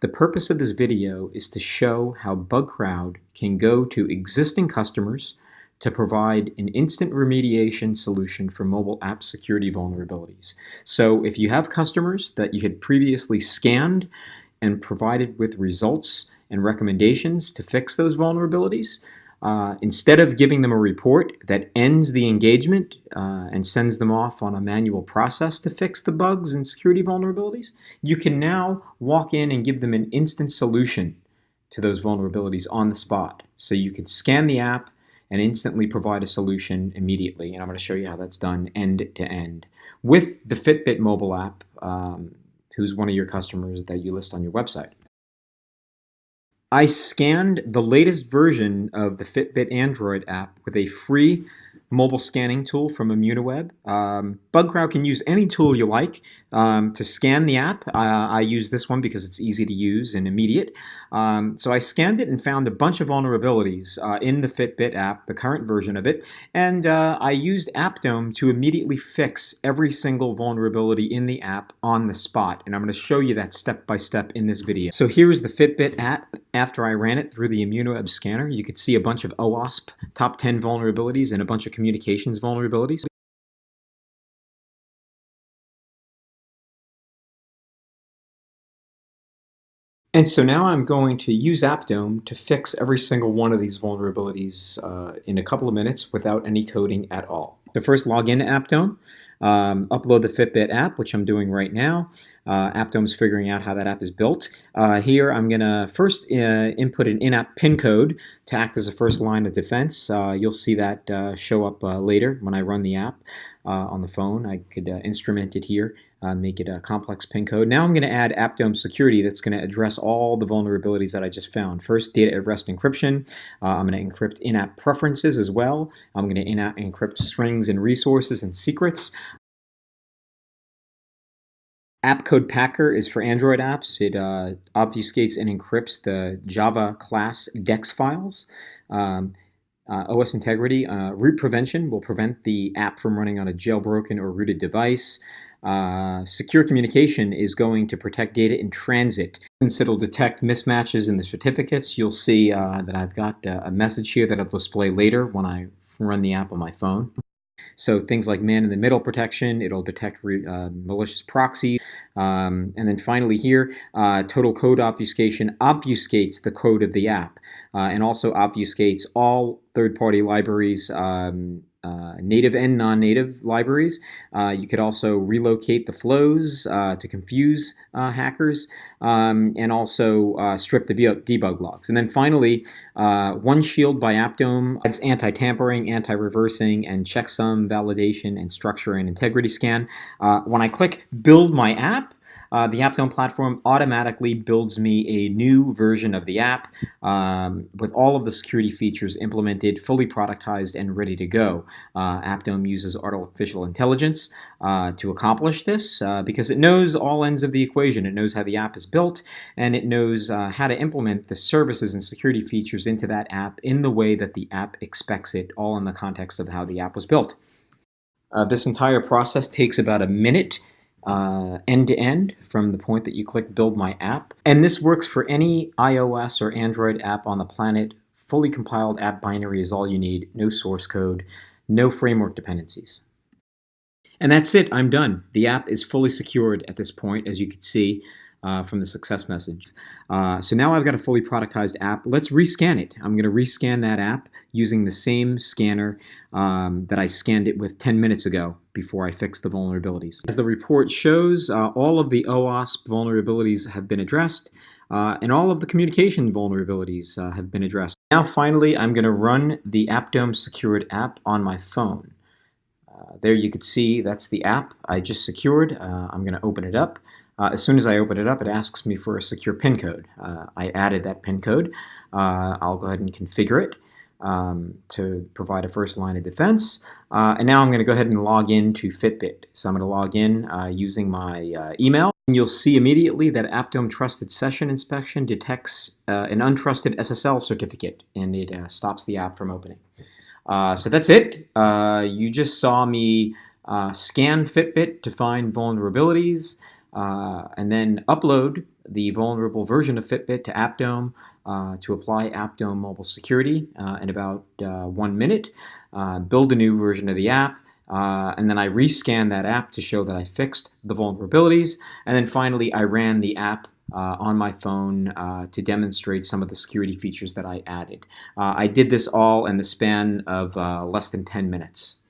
The purpose of this video is to show how BugCrowd can go to existing customers to provide an instant remediation solution for mobile app security vulnerabilities. So if you have customers that you had previously scanned and provided with results and recommendations to fix those vulnerabilities, instead of giving them a report that ends the engagement and sends them off on a manual process to fix the bugs and security vulnerabilities, you can now walk in and give them an instant solution to those vulnerabilities on the spot. So you could scan the app and instantly provide a solution immediately. And I'm going to show you how that's done end to end with the Fitbit mobile app, who's one of your customers that you list on your website. I scanned the latest version of the Fitbit Android app with a free mobile scanning tool from Immuniweb. BugCrowd can use any tool you like to scan the app. I use this one because it's easy to use and immediate. So I scanned it and found a bunch of vulnerabilities in the Fitbit app, the current version of it, and I used Appdome to immediately fix every single vulnerability in the app on the spot, and I'm going to show you that step by step in this video. So here is the Fitbit app. After I ran it through the Immuniweb scanner, you could see a bunch of OWASP top 10 vulnerabilities and a bunch of communications vulnerabilities. And so now I'm going to use Appdome to fix every single one of these vulnerabilities in a couple of minutes without any coding at all. So first, log into Appdome, upload the Fitbit app, which I'm doing right now. Appdome's figuring out how that app is built. Here I'm going to first input an in-app PIN code to act as a first line of defense. You'll see that show up later when I run the app on the phone. I could instrument it here, make it a complex PIN code. Now I'm going to add Appdome security that's going to address all the vulnerabilities that I just found. First, data at rest encryption. I'm going to encrypt in-app preferences as well. I'm going to in-app encrypt strings and resources and secrets. App Code Packer is for Android apps. It obfuscates and encrypts the Java class DEX files. OS integrity, root prevention will prevent the app from running on a jailbroken or rooted device. Secure communication is going to protect data in transit. Since it'll detect mismatches in the certificates, you'll see that I've got a message here that I'll display later when I run the app on my phone. So things like man-in-the-middle protection, it'll detect malicious proxy. And then finally here, total code obfuscation obfuscates the code of the app and also obfuscates all third-party libraries, native and non-native libraries. You could also relocate the flows to confuse hackers and also strip the debug logs. And then finally, OneShield by Appdome adds anti-tampering, anti-reversing, and checksum validation and structure and integrity scan. When I click Build My App, the Appdome platform automatically builds me a new version of the app with all of the security features implemented, fully productized, and ready to go. Appdome uses artificial intelligence to accomplish this because it knows all ends of the equation. It knows how the app is built, and it knows how to implement the services and security features into that app in the way that the app expects it, all in the context of how the app was built. This entire process takes about a minute end to end from the point that you click Build My App. And this works for any iOS or Android app on the planet. Fully compiled app binary is all you need. No source code, no framework dependencies. And that's it. I'm done. The app is fully secured at this point, as you can see from the success message. So now I've got a fully productized app. Let's rescan it. I'm going to rescan that app using the same scanner that I scanned it with 10 minutes ago before I fixed the vulnerabilities. As the report shows, all of the OWASP vulnerabilities have been addressed, and all of the communication vulnerabilities have been addressed. Now finally, I'm going to run the Appdome secured app on my phone. There you can see that's the app I just secured. I'm going to open it up. As soon as I open it up, it asks me for a secure PIN code. I added that PIN code. I'll go ahead and configure it to provide a first line of defense. And now I'm going to go ahead and log in to Fitbit. So I'm going to log in using my email. And you'll see immediately that Appdome Trusted Session Inspection detects an untrusted SSL certificate, and it stops the app from opening. So that's it. You just saw me scan Fitbit to find vulnerabilities, and then upload the vulnerable version of Fitbit to Appdome to apply Appdome mobile security in about 1 minute, build a new version of the app, and then I rescanned that app to show that I fixed the vulnerabilities. And then finally, I ran the app on my phone to demonstrate some of the security features that I added. I did this all in the span of less than 10 minutes.